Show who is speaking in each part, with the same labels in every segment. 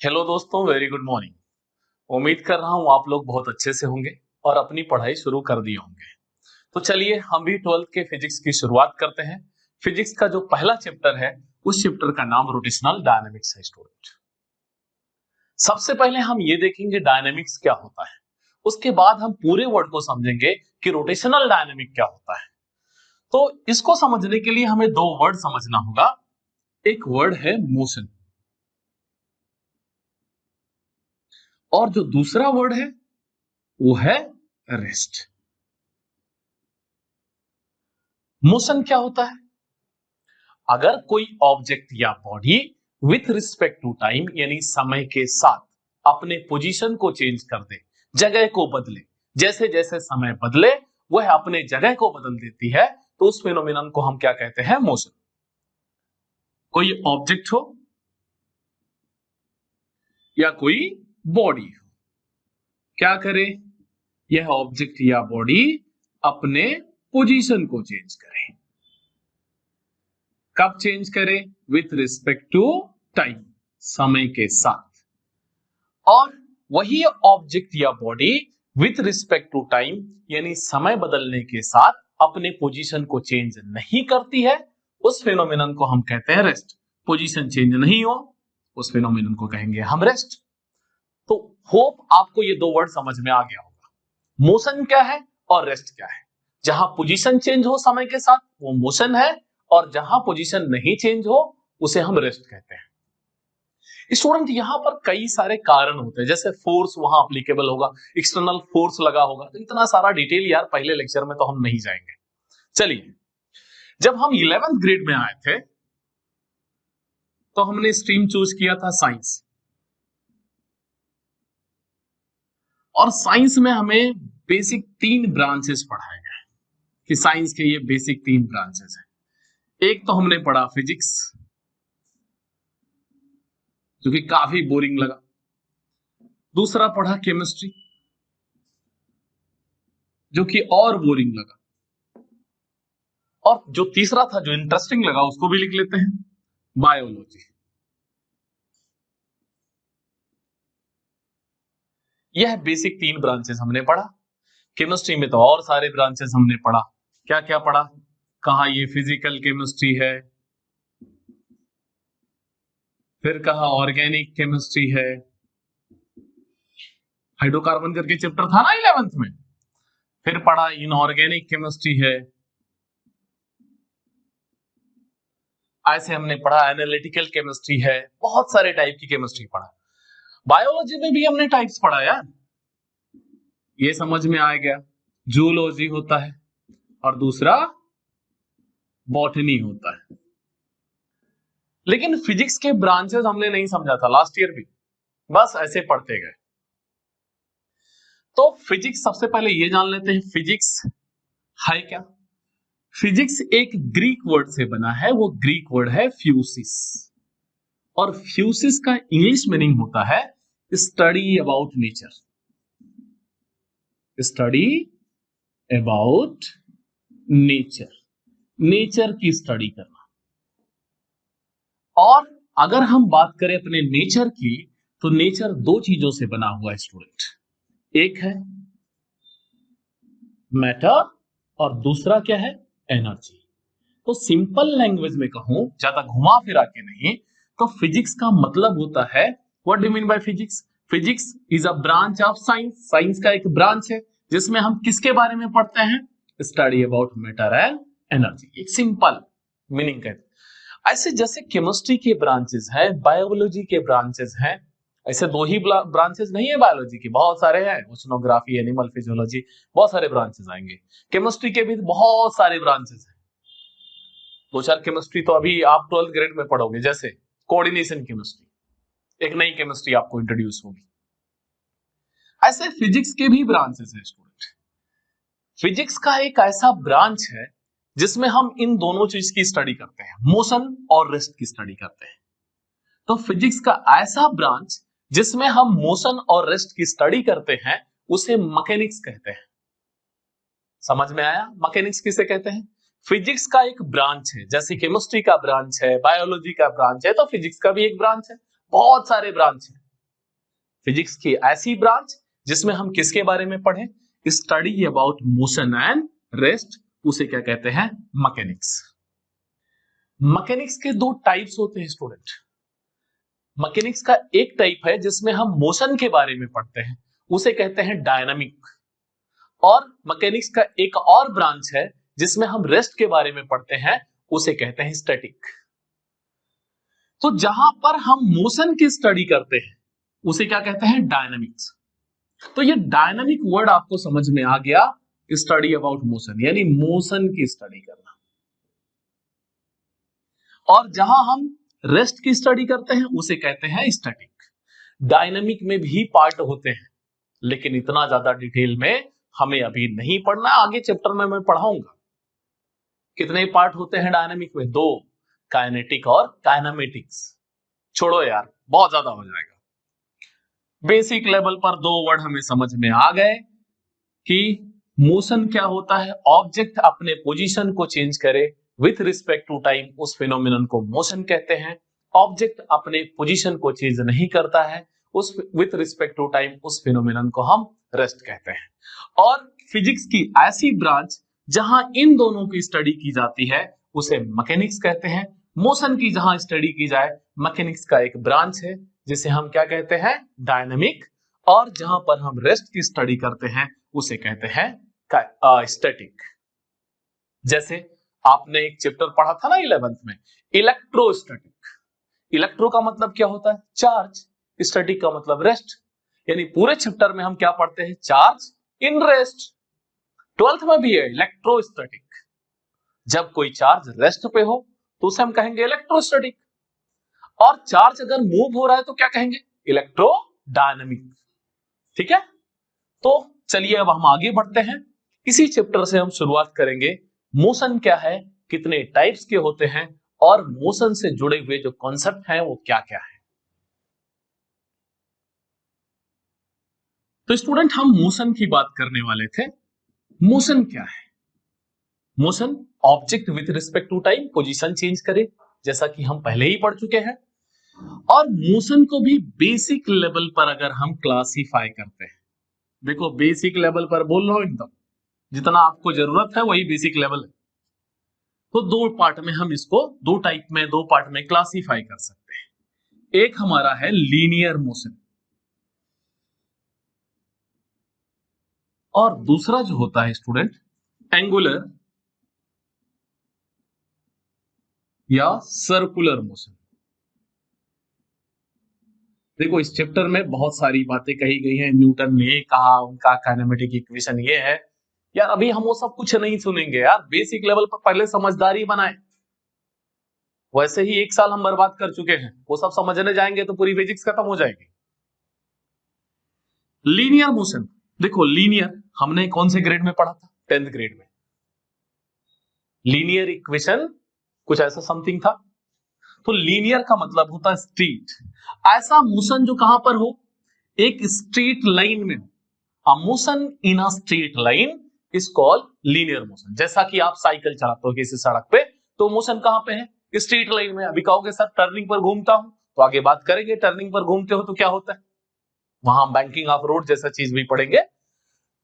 Speaker 1: Hello दोस्तों, very good morning. उम्मीद कर रहा हूं आप लोग बहुत अच्छे से होंगे और अपनी पढ़ाई शुरू कर दिए होंगे। तो चलिए हम भी 12th के फिजिक्स की शुरुआत करते हैं। फिजिक्स का जो पहला चैप्टर है उस चैप्टर का नाम रोटेशनल डायनेमिक्स है स्टूडेंट। सबसे पहले हम ये देखेंगे डायनेमिक्स क्या होता है, उसके बाद हम पूरे वर्ड को समझेंगे कि रोटेशनल डायनेमिक क्या होता है। तो इसको समझने के लिए हमें दो वर्ड समझना होगा। एक वर्ड है मोशन और जो दूसरा वर्ड है वो है रेस्ट। मोशन क्या होता है? अगर कोई ऑब्जेक्ट या body with respect to time यानी समय के साथ अपने पोजीशन को चेंज कर दे, जगह को बदले, जैसे जैसे समय बदले वह अपने जगह को बदल देती है, तो उस फिनोमिनन को हम क्या कहते हैं? मोशन। कोई ऑब्जेक्ट हो या कोई बॉडी हो, क्या करे? यह ऑब्जेक्ट या बॉडी अपने पोजीशन को चेंज करे। कब चेंज करे? विथ रिस्पेक्ट टू टाइम, समय के साथ। और वही ऑब्जेक्ट या body with respect to time यानी समय बदलने के साथ अपने पोजीशन को चेंज नहीं करती है, उस फिनोमिनन को हम कहते हैं रेस्ट। पोजीशन चेंज नहीं हो उस फिनोमिनन को कहेंगे हम रेस्ट। तो होप आपको ये दो वर्ड समझ में आ गया होगा। मोशन क्या है और रेस्ट क्या है। जहां पोजीशन चेंज हो समय के साथ वो मोशन है, और जहां पोजीशन नहीं चेंज हो उसे हम रेस्ट कहते हैं। स्टूडेंट यहां पर कई सारे कारण होते हैं, जैसे फोर्स वहां अप्लीकेबल होगा, एक्सटर्नल फोर्स लगा होगा, तो इतना सारा डिटेल यार पहले लेक्चर में तो हम नहीं जाएंगे। चलिए, जब हम 11th ग्रेड में आए थे तो हमने स्ट्रीम चूज किया था साइंस, और साइंस में हमें बेसिक 3 ब्रांचेस पढ़ाए गए कि साइंस के ये बेसिक 3 ब्रांचेस हैं। एक तो हमने पढ़ा फिजिक्स, जो कि काफी बोरिंग लगा। दूसरा पढ़ा केमिस्ट्री, जो कि और बोरिंग लगा। और जो तीसरा था जो इंटरेस्टिंग लगा उसको भी लिख लेते हैं, बायोलॉजी। यह बेसिक 3 ब्रांचेस हमने पढ़ा। केमिस्ट्री में तो और सारे ब्रांचेस हमने पढ़ा। क्या क्या पढ़ा? कहा ये फिजिकल केमिस्ट्री है, फिर कहा ऑर्गेनिक केमिस्ट्री है, हाइड्रोकार्बन करके चैप्टर था ना 11th में, फिर पढ़ा इनऑर्गेनिक केमिस्ट्री है। ऐसे हमने पढ़ा एनालिटिकल केमिस्ट्री है, बहुत सारे टाइप की केमिस्ट्री पढ़ा। बायोलॉजी में भी हमने टाइप्स पढ़ा यार, ये समझ में आ गया। जूलॉजी होता है और दूसरा बॉटनी होता है। लेकिन फिजिक्स के ब्रांचेस हमने नहीं समझा था लास्ट ईयर भी, बस ऐसे पढ़ते गए। तो फिजिक्स सबसे पहले ये जान लेते हैं फिजिक्स है क्या। फिजिक्स एक ग्रीक वर्ड से बना है, वो ग्रीक वर्ड है फ्यूसिस, और फ्यूसिस का इंग्लिश मीनिंग होता है study about nature. Study about nature, nature की स्टडी करना। और अगर हम बात करें अपने नेचर की, तो नेचर 2 चीजों से बना हुआ है स्टूडेंट। एक है मैटर और दूसरा क्या है? एनर्जी। तो सिंपल लैंग्वेज में कहूं, ज्यादा घुमा फिरा के नहीं, तो फिजिक्स का मतलब होता है, what do mean by physics? Physics is a branch of science. Science का एक ब्रांच है जिसमें हम किसके बारे में पढ़ते हैं? Study about matter and energy. एक सिंपल मीनिंग है। ऐसे जैसे केमिस्ट्री के ब्रांचेस हैं, बायोलॉजी के ब्रांचेस हैं, ऐसे 2 ही ब्रांचेस नहीं है बायोलॉजी की, बहुत सारे हैं। ओशनोग्राफी, एनिमल फिजियोलॉजी, बहुत सारे ब्रांचेस आएंगे। केमिस्ट्री के भी बहुत सारे ब्रांचेस हैं। 2-4 केमिस्ट्री तो अभी आप 12th ग्रेड में पढ़ोगे, जैसे कोऑर्डिनेशन केमिस्ट्री, एक नई केमिस्ट्री आपको इंट्रोड्यूस होगी। ऐसे फिजिक्स के भी ब्रांचेस हैं स्टूडेंट। फिजिक्स का एक ऐसा ब्रांच है जिसमें हम इन दोनों चीज की स्टडी करते हैं, मोशन और रेस्ट की स्टडी करते हैं। तो फिजिक्स का ऐसा ब्रांच जिसमें हम मोशन और रेस्ट की स्टडी करते हैं उसे मैकेनिक्स कहते हैं। समझ में आया? मैकेनिक्स किसे कहते हैं? फिजिक्स का एक ब्रांच है, जैसे केमिस्ट्री का ब्रांच है, बायोलॉजी का ब्रांच है, तो फिजिक्स का भी एक ब्रांच है। बहुत सारे ब्रांच है, फिजिक्स की ऐसी ब्रांच जिसमें हम किसके बारे में पढ़ें? Study about motion and rest, उसे क्या कहते हैं? मैकेनिक्स। मैकेनिक्स के दो टाइप्स होते हैं स्टूडेंट। मैकेनिक्स का एक टाइप है जिसमें हम मोशन के बारे में पढ़ते हैं, उसे कहते हैं डायनामिक। और मैकेनिक्स का एक और ब्रांच है जिसमें हम रेस्ट के बारे में पढ़ते हैं, उसे कहते हैं स्टैटिक। तो जहां पर हम मोशन की स्टडी करते हैं उसे क्या कहते हैं? डायनामिक्स। तो ये डायनामिक वर्ड आपको समझ में आ गया, स्टडी अबाउट मोशन यानी मोशन की स्टडी करना। और जहां हम रेस्ट की स्टडी करते हैं उसे कहते हैं स्टैटिक। डायनामिक में भी पार्ट होते हैं, लेकिन इतना ज्यादा डिटेल में हमें अभी नहीं पढ़ना, आगे चैप्टर में मैं पढ़ाऊंगा। कितने पार्ट होते हैं डायनामिक में? दो, काइनेटिक और काइनेमेटिक्स। छोड़ो यार, बहुत ज्यादा हो जाएगा। बेसिक लेवल पर दो वर्ड हमें समझ में आ गए कि मोशन क्या होता है। ऑब्जेक्ट अपने पोजीशन को चेंज करे विथ रिस्पेक्ट टू टाइम, उस फिनोमिनन को मोशन कहते हैं। ऑब्जेक्ट अपने पोजीशन को चेंज नहीं करता है उस विथ रिस्पेक्ट टू टाइम, उस फिनोमिनन को हम रेस्ट कहते हैं। और फिजिक्स की ऐसी ब्रांच जहां इन दोनों की स्टडी की जाती है उसे मैकेनिक्स कहते हैं। मोशन की जहां स्टडी की जाए, मैकेनिक्स का एक ब्रांच है जिसे हम क्या कहते हैं? डायनामिक। और जहां पर हम रेस्ट की स्टडी करते हैं उसे कहते हैं स्टैटिक। जैसे आपने एक चैप्टर पढ़ा था ना 11th में, इलेक्ट्रोस्टैटिक। इलेक्ट्रो का मतलब क्या होता है? चार्ज। स्टैटिक का मतलब रेस्ट। यानी पूरे चैप्टर में हम क्या पढ़ते हैं? Charge in rest. 12th में भी है इलेक्ट्रोस्टैटिक। जब कोई चार्ज रेस्ट पे हो तो उसे हम कहेंगे इलेक्ट्रोस्टैटिक। और चार्ज अगर मूव हो रहा है तो क्या कहेंगे? इलेक्ट्रोडायनामिक। ठीक है, तो चलिए अब हम आगे बढ़ते हैं। इसी चैप्टर से हम शुरुआत करेंगे। मोशन क्या है, कितने टाइप्स के होते हैं, और मोशन से जुड़े हुए जो कॉन्सेप्ट हैं वो क्या क्या है। तो स्टूडेंट, हम मोशन की बात करने वाले थे। मोशन क्या है? Motion object with respect to time position change करे, जैसा कि हम पहले ही पढ़ चुके हैं। और मोशन को भी बेसिक लेवल पर अगर हम क्लासिफाई करते हैं, देखो बेसिक लेवल पर बोल रहा हूं, एकदम जितना आपको जरूरत है वही बेसिक लेवल है। तो दो पार्ट में हम इसको, दो टाइप में, दो पार्ट में क्लासिफाई कर सकते हैं। एक हमारा है लीनियर मोशन, और दूसरा जो होता है स्टूडेंट एंगुलर या सर्कुलर मोशन। देखो इस चैप्टर में बहुत सारी बातें कही गई हैं। न्यूटन ने कहा, उनका काइनेमेटिक इक्वेशन ये है। यार अभी हम वो सब कुछ नहीं सुनेंगे यार, बेसिक लेवल पर पहले समझदारी बनाए। वैसे ही एक साल हम बर्बाद कर चुके हैं, वो सब समझने जाएंगे तो पूरी फिजिक्स खत्म हो जाएगी। लीनियर मोशन, देखो लीनियर हमने कौन से ग्रेड में पढ़ा था? 10th ग्रेड में। लीनियर इक्वेशन कुछ ऐसा समथिंग था। तो लीनियर का मतलब होता है स्ट्रीट, ऐसा मोशन जो कहां पर हो? एक स्ट्रेट लाइन में हो। A motion in a straight line is called linear motion. जैसा कि आप साइकिल चलाते हो किसी सड़क पे, तो मोशन कहां पे है? स्ट्रेट लाइन में। अभी कहोगे सर टर्निंग पर घूमता हूं, तो आगे बात करेंगे। टर्निंग पर घूमते हो तो क्या होता है? वहां बैंकिंग ऑफ रोड जैसा चीज भी पढ़ेंगे।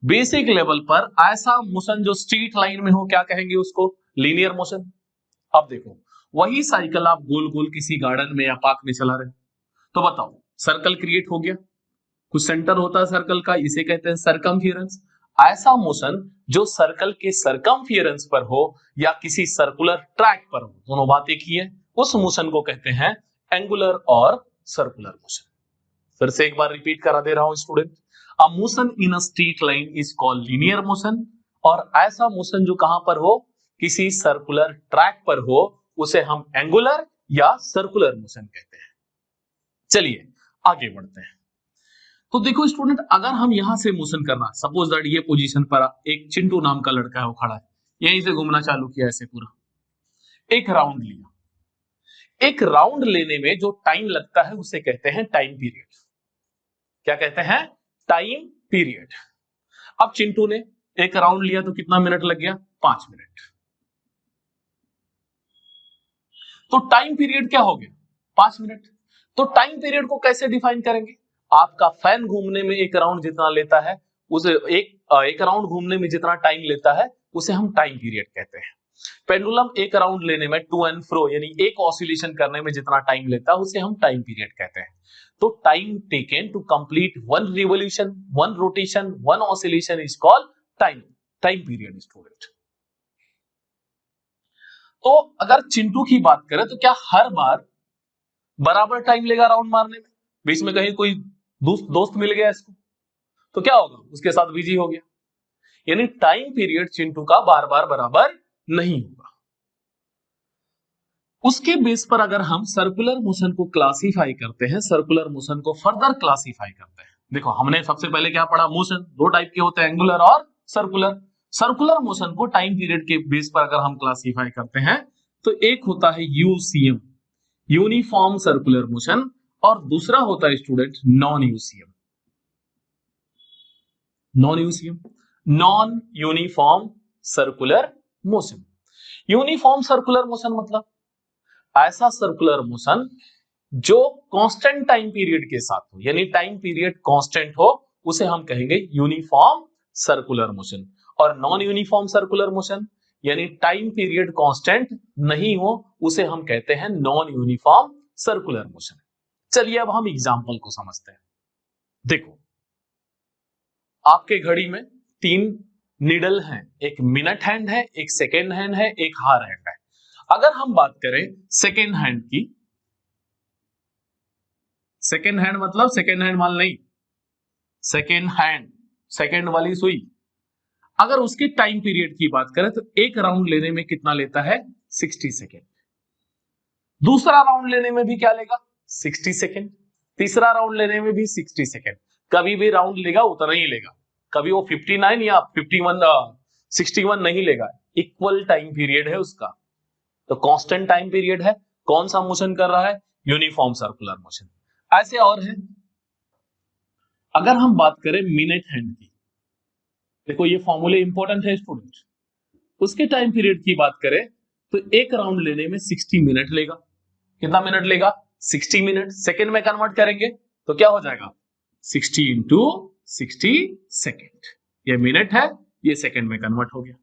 Speaker 1: बेसिक लेवल पर ऐसा मोशन जो स्ट्रेट लाइन में हो, क्या कहेंगे उसको? Linear motion. अब देखो, वही साइकिल आप गोल गोल किसी गार्डन में या पार्क में चला रहे हो, तो बताओ सर्कल क्रिएट हो गया, कुछ सेंटर होता है सर्कल का, इसे कहते हैं सरकमफियरेंस। ऐसा मोशन जो सर्कल के सरकमफियरेंस पर हो या किसी सर्कुलर ट्रैक पर हो, दोनों बातें की है, उस मोशन को कहते हैं एंगुलर और सर्कुलर मोशन। फिर से एक बार रिपीट करा दे रहा हूं student, a motion in a straight line is called linear motion. और ऐसा मोशन जो कहां पर हो? किसी सर्कुलर ट्रैक पर हो, उसे हम एंगुलर या सर्कुलर मोशन कहते हैं। चलिए आगे बढ़ते हैं। तो देखो स्टूडेंट, अगर हम यहां से मोशन करना, सपोज दैट ये पोजीशन पर एक चिंटू नाम का लड़का है, वो खड़ा है, यहीं से घूमना चालू किया ऐसे पूरा, एक राउंड लिया। एक राउंड लेने में जो टाइम लगता है उसे कहते हैं टाइम पीरियड। क्या कहते हैं? Time period. अब चिंटू ने एक राउंड लिया तो कितना मिनट लग गया? 5 मिनट। तो टाइम पीरियड क्या हो गया? 5 मिनट। तो टाइम पीरियड को कैसे डिफाइन करेंगे? आपका फैन घूमने में एक राउंड जितना लेता है, उसे एक राउंड घूमने में जितना टाइम लेता है उसे हम टाइम पीरियड कहते हैं। पेंडुलम एक राउंड लेने में टू एंड फ्रो यानी एक ऑसिलेशन करने में जितना टाइम लेता है उसे हम टाइम पीरियड कहते हैं। तो time taken to complete one revolution, one rotation, one oscillation is called time period student. तो अगर चिंटू की बात करें तो क्या हर बार बराबर टाइम लेगा राउंड मारने में? बीच में कहीं कोई दोस्त मिल गया इसको तो क्या होगा, उसके साथ बिजी हो गया। यानी टाइम पीरियड चिंटू का बार बार बराबर नहीं होगा। उसके बेस पर अगर हम सर्कुलर मोशन को क्लासिफाई करते हैं, सर्कुलर मोशन को फर्दर क्लासिफाई करते हैं। देखो हमने सबसे पहले क्या पढ़ा, मोशन दो टाइप के होते हैं, एंगुलर और सर्कुलर। सर्कुलर मोशन को टाइम पीरियड के बेस पर अगर हम क्लासिफाई करते हैं तो एक होता है यूसीएम, यूनिफॉर्म सर्कुलर मोशन, और दूसरा होता है student non UCM, non uniform circular motion. Uniform circular motion मतलब ऐसा सर्कुलर मोशन जो कांस्टेंट टाइम पीरियड के साथ हो, यानी टाइम पीरियड कांस्टेंट हो, उसे हम कहेंगे यूनिफॉर्म सर्कुलर मोशन। और नॉन यूनिफॉर्म सर्कुलर मोशन यानी टाइम पीरियड कांस्टेंट नहीं हो, उसे हम कहते हैं नॉन यूनिफॉर्म सर्कुलर मोशन। चलिए अब हम एग्जांपल को समझते हैं। देखो आपके घड़ी में तीन निडल हैं, एक मिनट हैंड है, एक सेकेंड हैंड है, एक हार हैंड है। अगर हम बात करें सेकेंड हैंड की, सेकेंड हैंड मतलब सेकेंड हैंड माल नहीं, सेकेंड हैंड सेकेंड वाली सुई, अगर उसके टाइम पीरियड की बात करें तो एक राउंड लेने में कितना लेता है, 60 सेकेंड। दूसरा राउंड लेने में भी क्या लेगा, 60 सेकेंड। तीसरा राउंड लेने में भी 60 सेकेंड। कभी भी राउंड लेगा उतना ही लेगा, कभी वो 59 या 61 नहीं लेगा, इक्वल टाइम पीरियड है उसका। तो कांस्टेंट टाइम पीरियड है, कौन सा मोशन कर रहा है, यूनिफॉर्म सर्कुलर मोशन। ऐसे और है, अगर हम बात करें मिनट हैंड की, देखो ये फॉर्मूले इंपॉर्टेंट है स्टूडेंट। उसके टाइम पीरियड की बात करें तो एक राउंड लेने में 60 मिनट लेगा। कितना मिनट लेगा, 60 मिनट। सेकेंड में कन्वर्ट करेंगे तो क्या हो जाएगा, 60 इंटू 60 सेकेंड। ये मिनट है, ये सेकेंड में कन्वर्ट हो गया।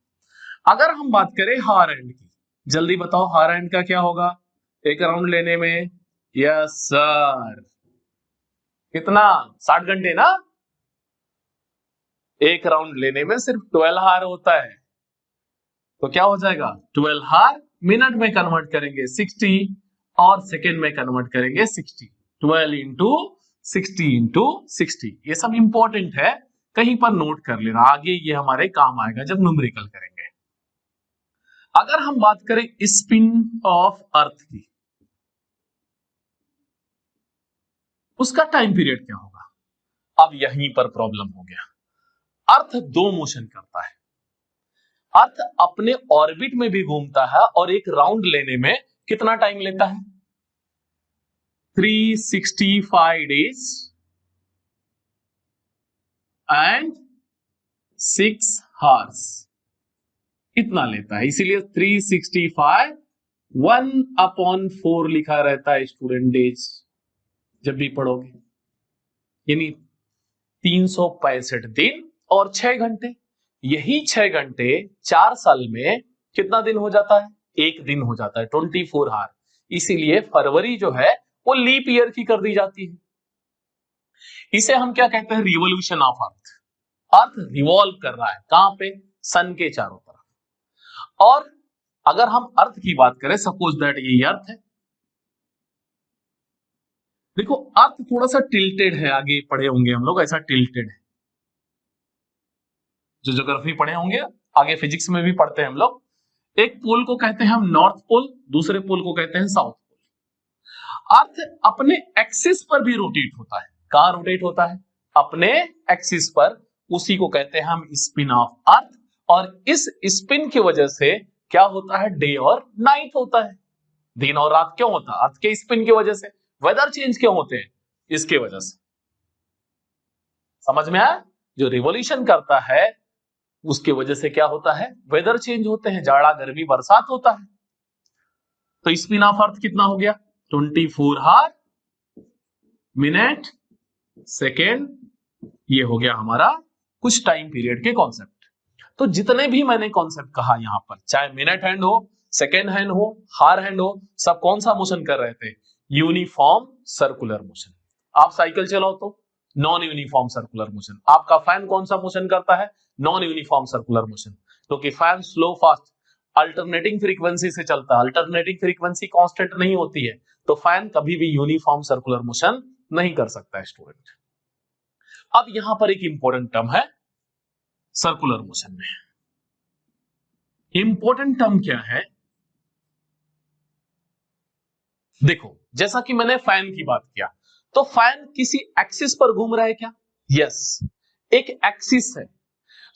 Speaker 1: अगर हम बात करें हार एंड की, जल्दी बताओ हार एंड का क्या होगा, एक राउंड लेने में, यस सर, कितना, 60 घंटे ना। एक राउंड लेने में सिर्फ 12 हार होता है, तो क्या हो जाएगा, 12 हार मिनट में कन्वर्ट करेंगे 60 और सेकेंड में कन्वर्ट करेंगे 60। 12 इंटू 60 ये सब इंपॉर्टेंट है, कहीं पर नोट कर लेना, आगे ये हमारे काम आएगा जब न्यूमेरिकल करेंगे। अगर हम बात करें स्पिन ऑफ अर्थ की, उसका टाइम पीरियड क्या होगा। अब यहीं पर प्रॉब्लम हो गया। अर्थ दो मोशन करता है, अर्थ अपने ऑर्बिट में भी घूमता है और एक राउंड लेने में कितना टाइम लेता है, 365 डेज एंड 6 आवर्स इतना लेता है। इसीलिए 365 1/4 लिखा रहता है स्टूडेंट डेज जब भी पढ़ोगे, यानी 365 दिन और 6 घंटे। यही 6 घंटे 4 साल में कितना दिन हो जाता है, एक दिन हो जाता है, 24 आवर। इसीलिए फरवरी जो है वो लीप ईयर की कर दी जाती है। इसे हम क्या कहते हैं, revolution of earth. Earth revolve कर रहा है कहां पे, सन के चारों तरफ। और अगर हम अर्थ की बात करें, सपोज दैट ये अर्थ है, देखो अर्थ थोड़ा सा टिल्टेड है, आगे पढ़े होंगे हम लोग, ऐसा टिल्टेड है, जो ज्योग्राफी पढ़े होंगे, आगे फिजिक्स में भी पढ़ते हैं हम लोग। एक पोल को कहते हैं हम नॉर्थ पोल, दूसरे पोल को कहते हैं साउथ पोल। अर्थ अपने एक्सिस पर भी रोटेट होता है, कहां रोटेट होता है, अपने एक्सिस पर, उसी को कहते हैं हम स्पिन ऑफ अर्थ। और इस स्पिन की वजह से क्या होता है, डे और नाइट होता है। दिन और रात क्यों होता है, अर्थ के स्पिन की वजह से। वेदर चेंज क्यों होते हैं, इसके वजह से। समझ में आया, जो रिवोल्यूशन करता है उसके वजह से क्या होता है, वेदर चेंज होते हैं, जाड़ा गर्मी बरसात होता है। तो स्पिन ऑफ अर्थ कितना हो गया, 24 आवर मिनट सेकेंड, ये हो गया हमारा कुछ टाइम पीरियड के कॉन्सेप्ट। तो जितने भी मैंने कॉन्सेप्ट कहा यहां पर, चाहे मिनट हैंड हो, सेकेंड हैंड हो, हार हैंड हो, सब कौन सा मोशन कर रहे थे? Uniform circular motion. आप साइकिल चलाओ तो नॉन यूनिफॉर्म सर्कुलर मोशन। आपका फैन कौन सा मोशन करता है? नॉन यूनिफॉर्म सर्कुलर मोशन, क्योंकि fan slow fast alternating frequency से चलता है। अल्टरनेटिंग फ्रीक्वेंसी कांस्टेंट नहीं होती है, तो फैन कभी भी यूनिफॉर्म सर्कुलर मोशन नहीं कर सकता है स्टूडेंट। अब यहां पर एक इंपॉर्टेंट टर्म है सर्कुलर मोशन में। इंपॉर्टेंट टर्म क्या है? देखो, जैसा कि मैंने फैन की बात किया, तो फैन किसी एक्सिस पर घूम रहा है क्या? यस, एक एक्सिस है।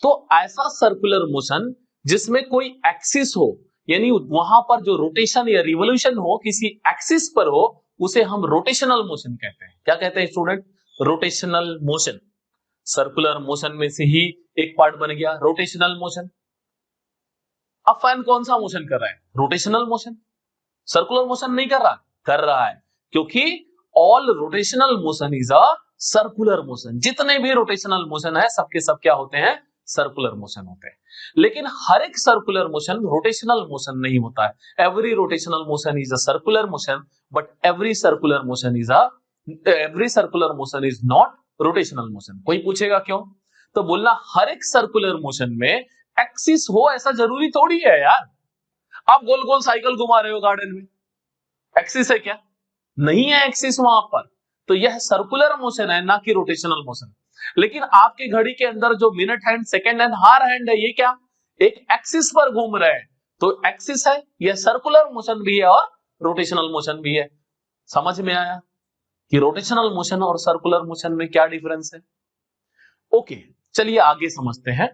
Speaker 1: तो ऐसा सर्कुलर मोशन जिसमें कोई एक्सिस हो, यानी वहां पर जो रोटेशन या रिवोल्यूशन हो किसी एक्सिस पर हो, उसे हम रोटेशनल मोशन कहते हैं। क्या कहते हैं student? Rotational motion. Circular motion में से ही एक पार्ट बन गया रोटेशनल मोशन। अब फैन कौन सा मोशन कर रहा है? Rotational motion. सर्कुलर मोशन नहीं कर रहा? कर रहा है, क्योंकि all rotational motion is a circular motion. जितने भी रोटेशनल मोशन है सबके सब क्या होते हैं? सर्कुलर मोशन होते हैं। लेकिन हर एक सर्कुलर मोशन रोटेशनल मोशन नहीं होता है। Every rotational motion is a circular motion, but every circular motion is not rotational motion. कोई पूछेगा क्यों? तो बोलना हर एक सर्कुलर मोशन में एक्सिस हो ऐसा जरूरी थोड़ी है यार। आप गोल गोल साइकिल घुमा रहे हो गार्डन में, एक्सिस है क्या? नहीं है एक्सिस वहां पर। तो यह सर्कुलर मोशन है, ना कि रोटेशनल मोशन। लेकिन आपके घड़ी के अंदर जो मिनट हैंड, सेकेंड हैंड, हार हैंड है, ये क्या? एक एक्सिस पर घूम रहे हैं। तो एक्सिस है, यह सर्कुलर मोशन भी है और रोटेशनल मोशन भी है। समझ में आया कि रोटेशनल मोशन और सर्कुलर मोशन में क्या डिफरेंस है? ओके, चलिए आगे समझते हैं।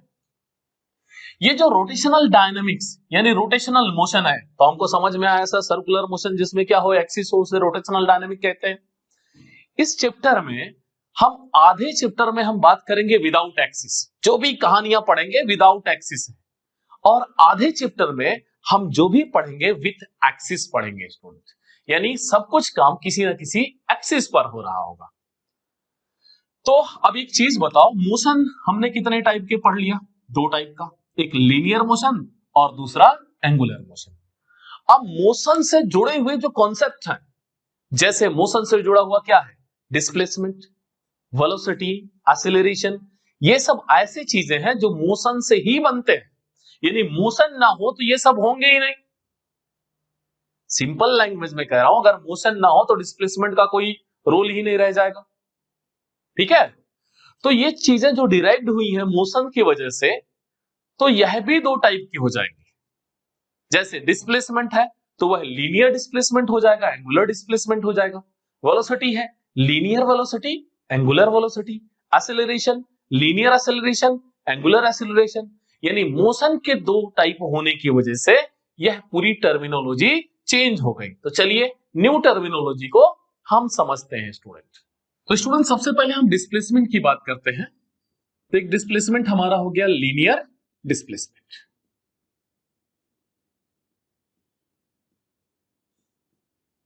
Speaker 1: ये जो रोटेशनल डायनामिक्स यानी रोटेशनल मोशन है, तो हमको समझ में आया सर, सर्कुलर मोशन जिसमें क्या हो, एक्सिस हो, उसे रोटेशनल डायनामिक कहते हैं। इस चैप्टर में हम आधे चैप्टर में हम बात करेंगे विदाउट एक्सिस, जो भी कहानियां पढ़ेंगे विदाउट एक्सिस है, और आधे चैप्टर में हम जो भी पढ़ेंगे विथ एक्सिस पढ़ेंगे स्टूडेंट। यानी सब कुछ काम किसी ना किसी एक्सिस पर हो रहा होगा। तो अब एक चीज बताओ, मोशन हमने कितने टाइप के पढ़ लिया? दो टाइप का, एक लीनियर मोशन और दूसरा एंगुलर मोशन। अब मोशन से जुड़े हुए जो कॉन्सेप्ट हैं, जैसे मोशन से जुड़ा हुआ क्या है? डिस्प्लेसमेंट, वेलोसिटी, एक्सीलरेशन, ये सब ऐसी चीजें हैं जो मोशन से ही बनते हैं। यानी मोशन ना हो तो ये सब होंगे ही नहीं। सिंपल लैंग्वेज में कह रहा हूं, अगर मोशन ना हो तो डिस्प्लेसमेंट का कोई रोल ही नहीं रह जाएगा। ठीक है? तो ये चीजें जो डिराइव्ड हुई है मोशन की वजह से, तो यह भी दो टाइप की हो जाएंगी। जैसे डिस्प्लेसमेंट है तो वह लीनियर डिस्प्लेसमेंट हो जाएगा, एंगुलर डिस्प्लेसमेंट हो जाएगा। वेलोसिटी है, linear velocity, angular velocity. Acceleration, linear acceleration, angular acceleration. यानी मोशन के दो टाइप होने की वजह से यह पूरी टर्मिनोलॉजी चेंज हो गई। तो चलिए न्यू टर्मिनोलॉजी को हम समझते हैं स्टूडेंट। तो स्टूडेंट सबसे पहले हम डिस्प्लेसमेंट की बात करते हैं। तो एक डिस्प्लेसमेंट हमारा हो गया लीनियर डिस्प्लेसमेंट।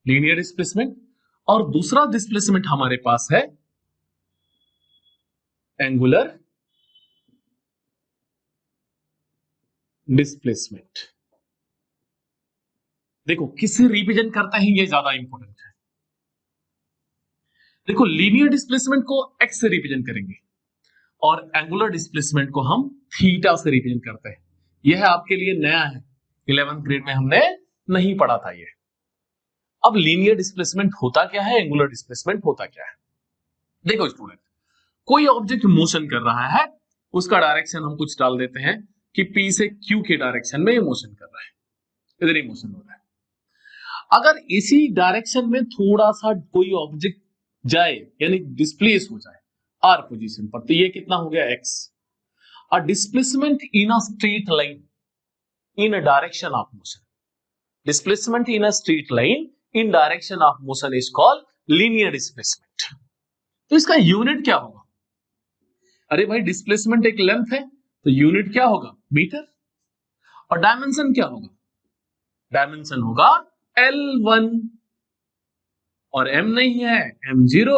Speaker 1: लीनियर डिस्प्लेसमेंट, और दूसरा डिस्प्लेसमेंट हमारे पास है एंगुलर डिस्प्लेसमेंट। देखो किससे रिप्रेजेंट करते हैं, ये ज्यादा इंपॉर्टेंट है। देखो लीनियर डिस्प्लेसमेंट को एक्स से रिप्रेजेंट करेंगे और एंगुलर डिस्प्लेसमेंट को हम थीटा से रिप्रेजेंट करते हैं। यह आपके लिए नया है, 11th ग्रेड में हमने नहीं पढ़ा था ये। अब लीनियर डिस्प्लेसमेंट होता क्या है, एंगुलर डिस्प्लेसमेंट होता क्या है? देखो स्टूडेंट, कोई ऑब्जेक्ट मोशन कर रहा है, उसका डायरेक्शन हम कुछ डाल देते हैं कि P से Q के डायरेक्शन में ये मोशन कर रहा है, इधर ही मोशन हो रहा है। अगर इसी डायरेक्शन में थोड़ा सा कोई ऑब्जेक्ट जाए यानी डिस्प्लेस हो जाए R पोजीशन पर, तो ये कितना हो गया x। A displacement in a straight line in a direction of motion, displacement in a straight line in direction of motion is called linear displacement. तो इसका यूनिट क्या होगा? अरे भाई डिस्प्लेसमेंट एक लेंथ है, तो यूनिट क्या होगा? मीटर। और डायमेंशन क्या होगा? डायमेंशन होगा L1, और m नहीं है m0,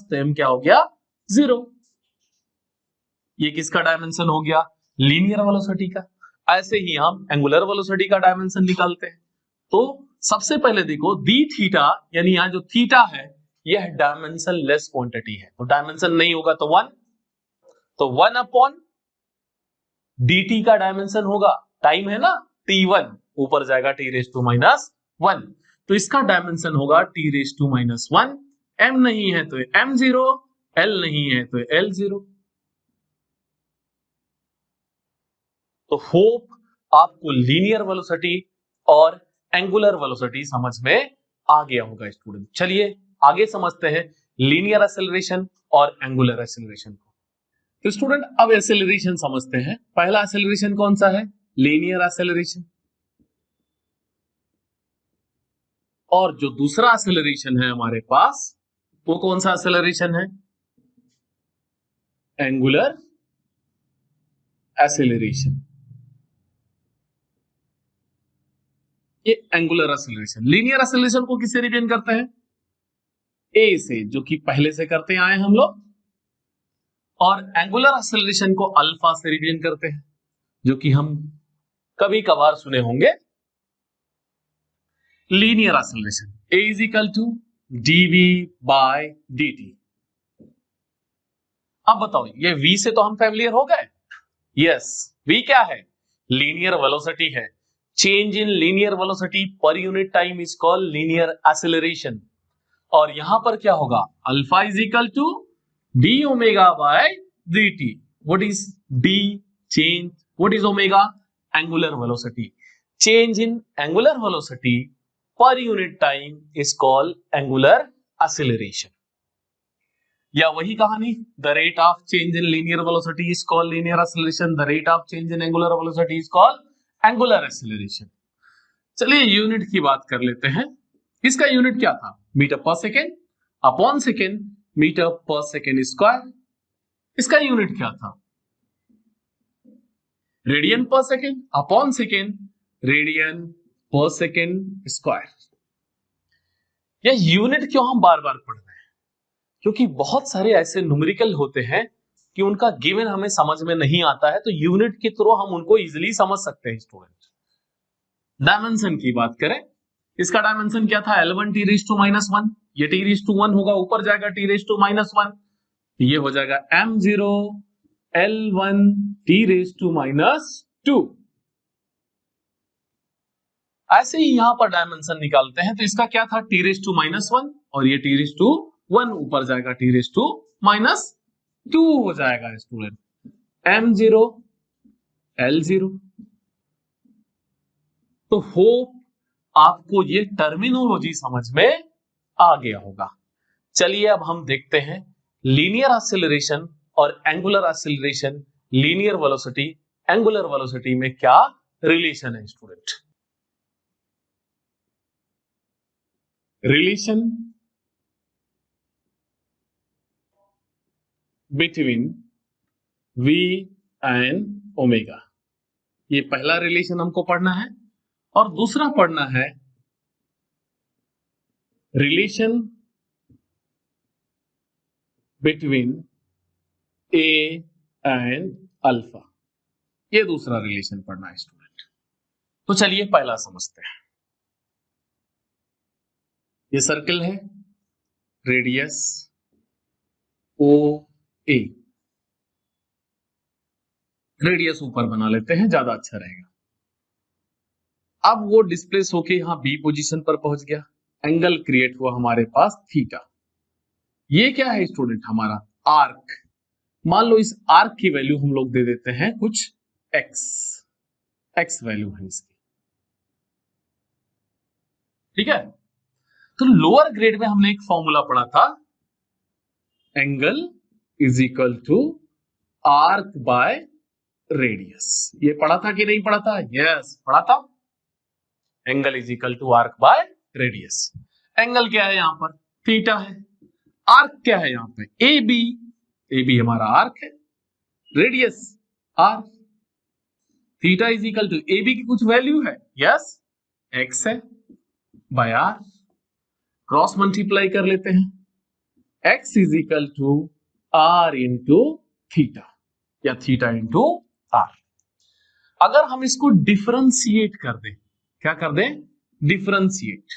Speaker 1: पास, तो m क्या हो गया 0। ये किसका डायमेंशन हो गया, लीनियर वेलोसिटी का। ऐसे ही हम एंगुलर वेलोसिटी का डायमेंशन निकालते हैं। तो सबसे पहले देखो दी थीटा, यानी यहां जो थीटा है यह डायमेंशन लेस क्वांटिटी है, तो डायमेंशन नहीं होगा तो 1, तो 1 अपॉन dt का डायमेंशन होगा, टाइम है ना t1, ऊपर जाएगा t रेज टू माइनस 1, तो इसका डायमेंशन होगा t raise to minus 1, m नहीं है तो m0, l नहीं है तो l0। तो होप आपको लीनियर वेलोसिटी और एंगुलर वेलोसिटी समझ में आ गया होगा स्टूडेंट। चलिए आगे समझते हैं लीनियर एक्सेलरेशन और एंगुलर एक्सेलरेशन को। तो स्टूडेंट अब एक्सेलरेशन समझते हैं। पहला एक्सेलरेशन कौन सा है? Linear acceleration. और जो दूसरा एक्सेलरेशन है हमारे पास वो कौन सा एक्सेलरेशन है? Angular acceleration. ये एंगुलर एक्सेलरेशन। लीनियर एक्सेलरेशन को किससे रिप्रेजेंट करते हैं? ए से, जो कि पहले से करते आए हम लोग, और एंगुलर एक्सेलरेशन को अल्फा से रिप्रेजेंट करते हैं, जो कि हम कभी कभार सुने होंगे। Linear acceleration a is equal to dv by dt। अब बताओ ये v से तो हम फैमिलियर हो गए। यस, v क्या है? लीनियर वेलोसिटी है। Change in linear velocity per unit time is called linear acceleration. और यहां पर क्या होगा? Alpha is equal to d omega by d t. What is d? Change. What is omega? Angular velocity. Change in angular velocity per unit time is called angular acceleration. या वही कहानी, the rate of change in linear velocity is called linear acceleration, the rate of change in angular velocity is called angular acceleration. चलिए unit की बात कर लेते हैं। इसका यूनिट क्या था? मीटर पर सेकेंड अपॉन सेकेंड, मीटर पर सेकेंड स्क्वायर। इसका यूनिट क्या था? रेडियन पर सेकेंड अपॉन सेकेंड, रेडियन पर सेकेंड स्क्वायर। यह यूनिट क्यों हम बार बार पढ़ रहे हैं? क्योंकि बहुत सारे ऐसे न्यूमेरिकल होते हैं कि उनका गिवन हमें समझ में नहीं आता है, तो यूनिट के थ्रू हम उनको इजीली समझ सकते हैं स्टूडेंट। डायमेंशन की बात करें, इसका डायमेंशन क्या था? L1 t raise to minus 1, ये t रेज टू 1 होगा, ऊपर जाएगा t रेज टू माइनस 1, ये हो जाएगा m0 L1 t raise to minus 2। ऐसे ही यहां पर डायमेंशन निकालते हैं, तो इसका क्या था? t रेज टू माइनस 1, और ये t रेज टू 1, ऊपर जाएगा t रेज टू माइनस 2 हो जाएगा स्टूडेंट, m0 L0। तो होप आपको ये टर्मिनोलॉजी समझ में आ गया होगा। चलिए अब हम देखते हैं लीनियर एक्सेलरेशन और angular acceleration, linear velocity, angular velocity में क्या रिलेशन है student. Relation between v and omega, ये पहला रिलेशन हमको पढ़ना है। और दूसरा पढ़ना है relation between A and alpha, ये दूसरा रिलेशन पढ़ना है स्टूडेंट। तो चलिए पहला समझते हैं। ये सर्कल है, रेडियस ओ ए, रेडियस ऊपर बना लेते हैं, ज्यादा अच्छा रहेगा। अब वो डिस्प्लेस होके यहां बी पोजीशन पर पहुंच गया, एंगल क्रिएट हुआ हमारे पास थीटा। ये क्या है स्टूडेंट? हमारा आर्क। मान लो इस आर्क की वैल्यू हम लोग दे देते हैं कुछ एक्स, एक्स वैल्यू है इसकी, ठीक है। तो लोअर ग्रेड में हमने एक फॉर्मूला पढ़ा था, angle is equal to arc by radius. ये पढ़ा था कि नहीं पढ़ा था? यस, पढ़ा था। Angle is equal to arc by radius. Angle क्या है यहां पर? थीटा है। आर्क क्या है यहां पे? ए बी, ए बी हमारा आर्क है, radius R. Theta is equal to A B की कुछ वैल्यू है, यस, एक्स है, बाय आर, क्रॉस मल्टीप्लाई कर लेते हैं, X is equal to R into theta, या थीटा इंटू आर। अगर हम इसको डिफरेंशिएट कर दें, क्या कर दें, डिफरेंशिएट।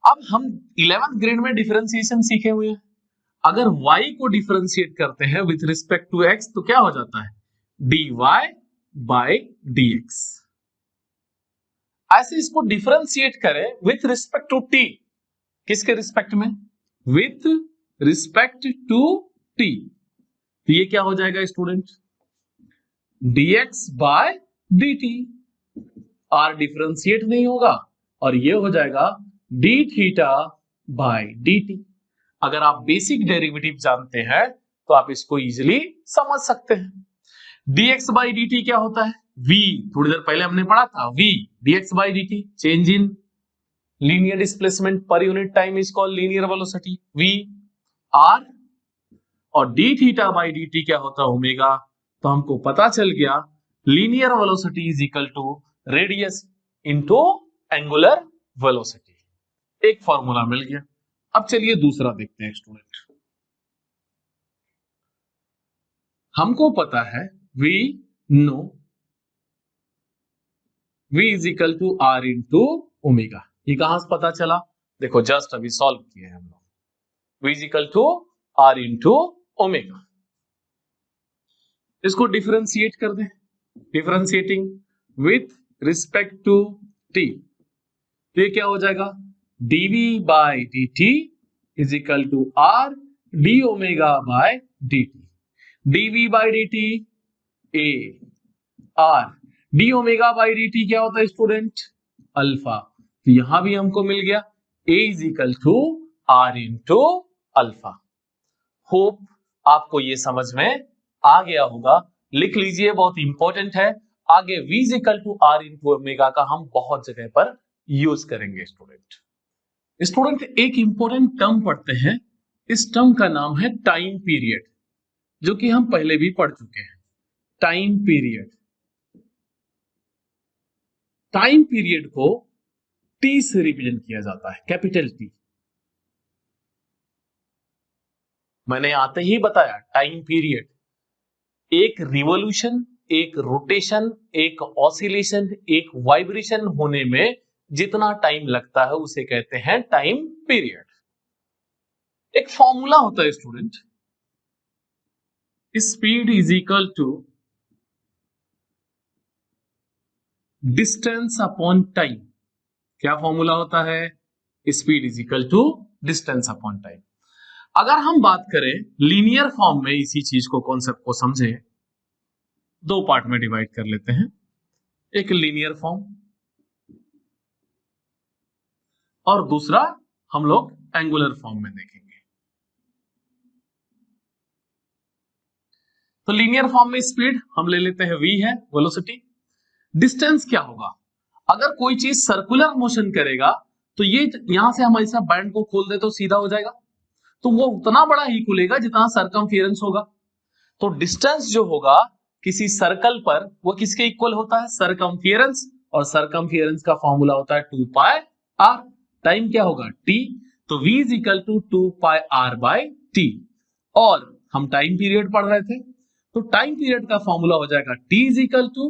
Speaker 1: अब हम 11th ग्रेड में डिफरेंशिएशन सीखे हुए हैं। अगर y को डिफरेंशिएट करते हैं विथ रिस्पेक्ट टू x तो क्या हो जाता है, dy बाय dx। ऐसे इसको डिफरेंशिएट करें विथ रिस्पेक्ट टू t, किसके रिस्पेक्ट में, विथ रिस्पेक्ट टू t, तो ये क्या हो जाएगा student, dx by dt। r differentiate नहीं होगा और ये हो जाएगा d थीटा बाय dt। अगर आप बेसिक डेरिवेटिव जानते हैं तो आप इसको इजीली समझ सकते हैं। dx बाई dt क्या होता है, v, थोड़ी देर पहले हमने पढ़ा था, v dx by dt, change in linear displacement पर unit time is called linear velocity, v r, और d थीटा बाई dt क्या होता है, ओमेगा। तो हमको पता चल गया linear velocity is equal to radius into angular velocity. एक फॉर्मूला मिल गया। अब चलिए दूसरा देखते हैं स्टूडेंट। हमको पता है v know v is equal to r into omega. ये कहां से पता चला, देखो जस्ट अभी सॉल्व किए हैं हम लोग। v is equal to r into omega. इसको डिफरेंशिएट कर दें, differentiating with respect to t, तो ये क्या हो जाएगा, dv by dt is equal to r d omega by dt। dv by dt a, r, d omega by dt क्या होता है स्टूडेंट, अल्फा। तो यहां भी हमको मिल गया a is equal to r into alpha. Hope आपको ये समझ में आ गया होगा। लिख लीजिए, बहुत इंपॉर्टेंट है। आगे v is equal to r into omega का हम बहुत जगह पर यूज करेंगे स्टूडेंट। एक इंपॉर्टेंट टर्म पढ़ते हैं, इस टर्म का नाम है टाइम पीरियड, जो कि हम पहले भी पढ़ चुके हैं। टाइम पीरियड, टाइम पीरियड को टी से रिप्रेजेंट किया जाता है, कैपिटल टी। मैंने आते ही बताया टाइम पीरियड एक रिवॉल्यूशन, एक रोटेशन, एक ऑसिलेशन, एक वाइब्रेशन होने में जितना टाइम लगता है उसे कहते हैं टाइम पीरियड। एक फॉर्मूला होता है student, speed is equal to distance upon time. क्या फॉर्मूला होता है, speed is equal to distance upon time. अगर हम बात करें लीनियर फॉर्म में इसी चीज को, कॉन्सेप्ट को समझे, दो पार्ट में डिवाइड कर लेते हैं। एक लीनियर फॉर्म और दूसरा हम लोग एंगुलर फॉर्म में देखेंगे। तो लीनियर फॉर्म में स्पीड हम ले लेते हैं v है, वेलोसिटी। डिस्टेंस क्या होगा, अगर कोई चीज सर्कुलर मोशन करेगा तो ये यहां से हम ऐसा बैंड को खोल दे तो सीधा हो जाएगा, तो वो उतना बड़ा ही खुलेगा जितना सरकमफेरेंस होगा। तो डिस्टेंस जो होगा किसी सर्कल पर वो किसके इक्वल होता है, सरकमफेरेंस, और सरकमफेरेंस का फॉर्मूला होता है 2 पाई r। टाइम क्या होगा t, तो v is equal to 2 pi r by t। और हम टाइम पीरियड पढ़ रहे थे, तो टाइम पीरियड का फॉर्मूला हो जाएगा t is equal to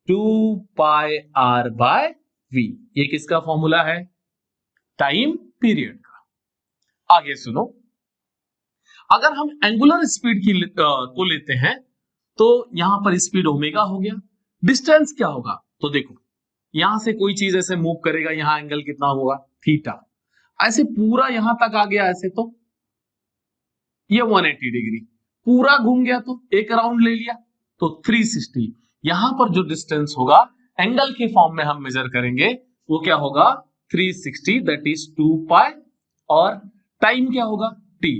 Speaker 1: 2 pi r by v। ये किसका फॉर्मूला है, टाइम पीरियड का। आगे सुनो, अगर हम एंगुलर स्पीड को लेते हैं तो यहां पर स्पीड ओमेगा हो गया। डिस्टेंस क्या होगा, तो देखो यहां से कोई चीज ऐसे मूव करेगा, यहां एंगल कितना होगा, थीटा। ऐसे पूरा यहां तक आ गया ऐसे, तो ये 180 डिग्री पूरा घूम गया, तो एक राउंड ले लिया तो 360। यहां पर जो डिस्टेंस होगा एंगल के फॉर्म में हम मेजर करेंगे, वो क्या होगा 360, दैट इज 2 पाई, और टाइम क्या होगा t,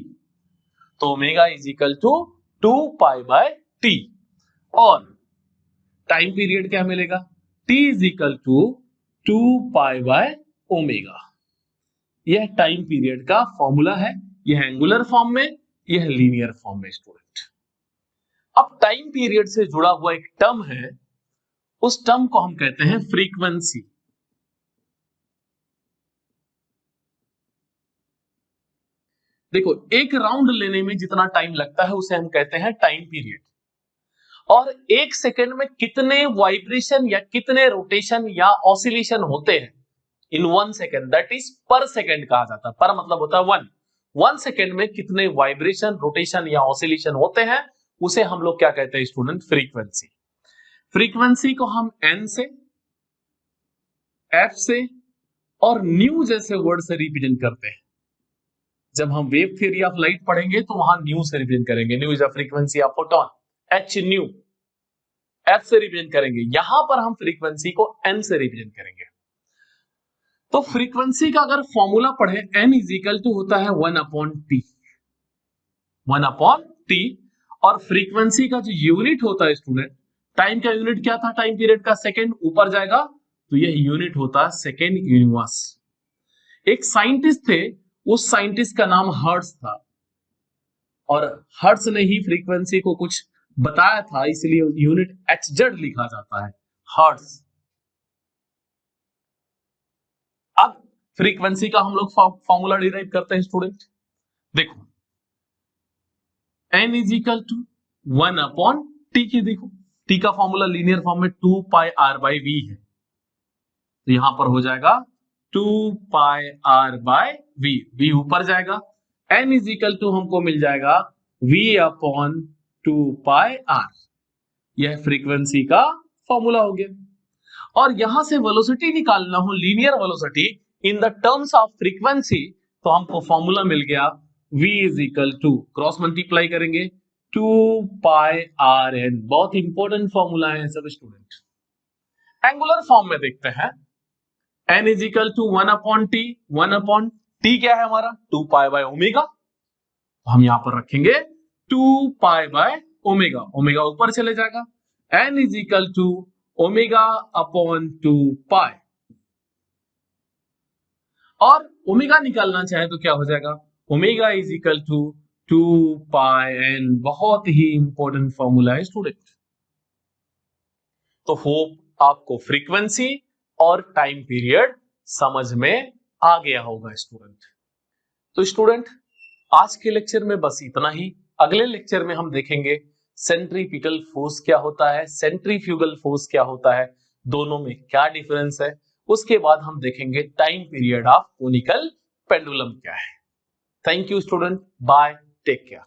Speaker 1: तो omega is equal to 2 pi by t। और टाइम पीरियड क्या मिलेगा, t is equal to 2 pi by omega. यह टाइम पीरियड का फॉर्मूला है, यह एंगुलर फॉर्म में, यह लीनियर फॉर्म में स्टूडेंट। अब टाइम पीरियड से जुड़ा हुआ एक टर्म है, उस टर्म को हम कहते हैं फ्रीक्वेंसी। देखो एक राउंड लेने में जितना टाइम लगता है उसे हम कहते हैं टाइम पीरियड। और एक सेकेंड में कितने वाइब्रेशन या कितने रोटेशन या ऑसिलेशन होते हैं इन 1 सेकेंड, दैट इज पर सेकेंड कहा जाता है। पर मतलब होता है 1 सेकेंड में कितने वाइब्रेशन, रोटेशन या ऑसिलेशन होते हैं, उसे हम लोग क्या कहते हैं स्टूडेंट? फ्रीक्वेंसी। फ्रीक्वेंसी को हम एन से, एफ से और न्यू जैसे वर्ड से रिप्रेजेंट करते हैं। जब हम वेव थ्योरी ऑफ लाइट पढ़ेंगे तो वहां न्यू से रिप्रेजेंट करेंगे। New is a frequency of photon, H new, F से रिप्रेजेंट करेंगे। यहां पर हम फ्रीक्वेंसी को एन से रिप्रेजेंट करेंगे। तो फ्रीक्वेंसी का अगर फॉर्मूला पढ़े, एन इज इक्वल टू होता है 1/t, 1/t। और फ्रीक्वेंसी का जो यूनिट होता है स्टूडेंट, टाइम का यूनिट क्या था? टाइम पीरियड का सेकेंड, ऊपर जाएगा तो यह यूनिट होता है सेकेंड यूनिवर्स। एक साइंटिस्ट थे, उस साइंटिस्ट का नाम हर्ट्ज था, और हर्ट्ज ने ही फ्रीक्वेंसी को कुछ बताया था, इसलिए यूनिट HZ लिखा जाता है, हर्ट्ज। अब फ्रीक्वेंसी का हम लोग फॉर्मूला डिराइव करते हैं स्टूडेंट। देखो, n is equal to 1/t की, देखो t का फॉर्मूला लीनियर फॉर्म में 2πr/v है, तो यहां पर हो जाएगा 2πr/v, v ऊपर जाएगा, n इज इक्वल टू हमको मिल जाएगा v/2πr। यह फ्रीक्वेंसी का फॉर्मूला हो गया। और यहां से वेलोसिटी निकालना हो, linear velocity in the terms of frequency, तो हमको फॉर्मूला मिल गया v is equal to, cross multiply करेंगे 2πrn। बहुत इंपॉर्टेंट फॉर्मूला है सब स्टूडेंट। एंगुलर फॉर्म में देखते हैं, n is equal to 1/t, 1/t क्या है हमारा? 2π/ω। हम यहां पर रखेंगे 2π/ω, ओमेगा ऊपर चले जाएगा, n इज इक्वल टू ω/2π। और ओमेगा निकालना चाहे तो क्या हो जाएगा? Omega is equal to 2πn। बहुत ही इंपॉर्टेंट फॉर्मूला है स्टूडेंट। तो होप आपको फ्रीक्वेंसी और टाइम पीरियड समझ में आ गया होगा स्टूडेंट। तो स्टूडेंट, आज के लेक्चर में बस इतना ही। अगले लेक्चर में हम देखेंगे सेंट्रीपिटल फोर्स क्या होता है, सेंट्रीफ्यूगल फोर्स क्या होता है, दोनों में क्या डिफरेंस है। उसके बाद हम देखेंगे time period of conical pendulum क्या है। Thank you student, bye, take care.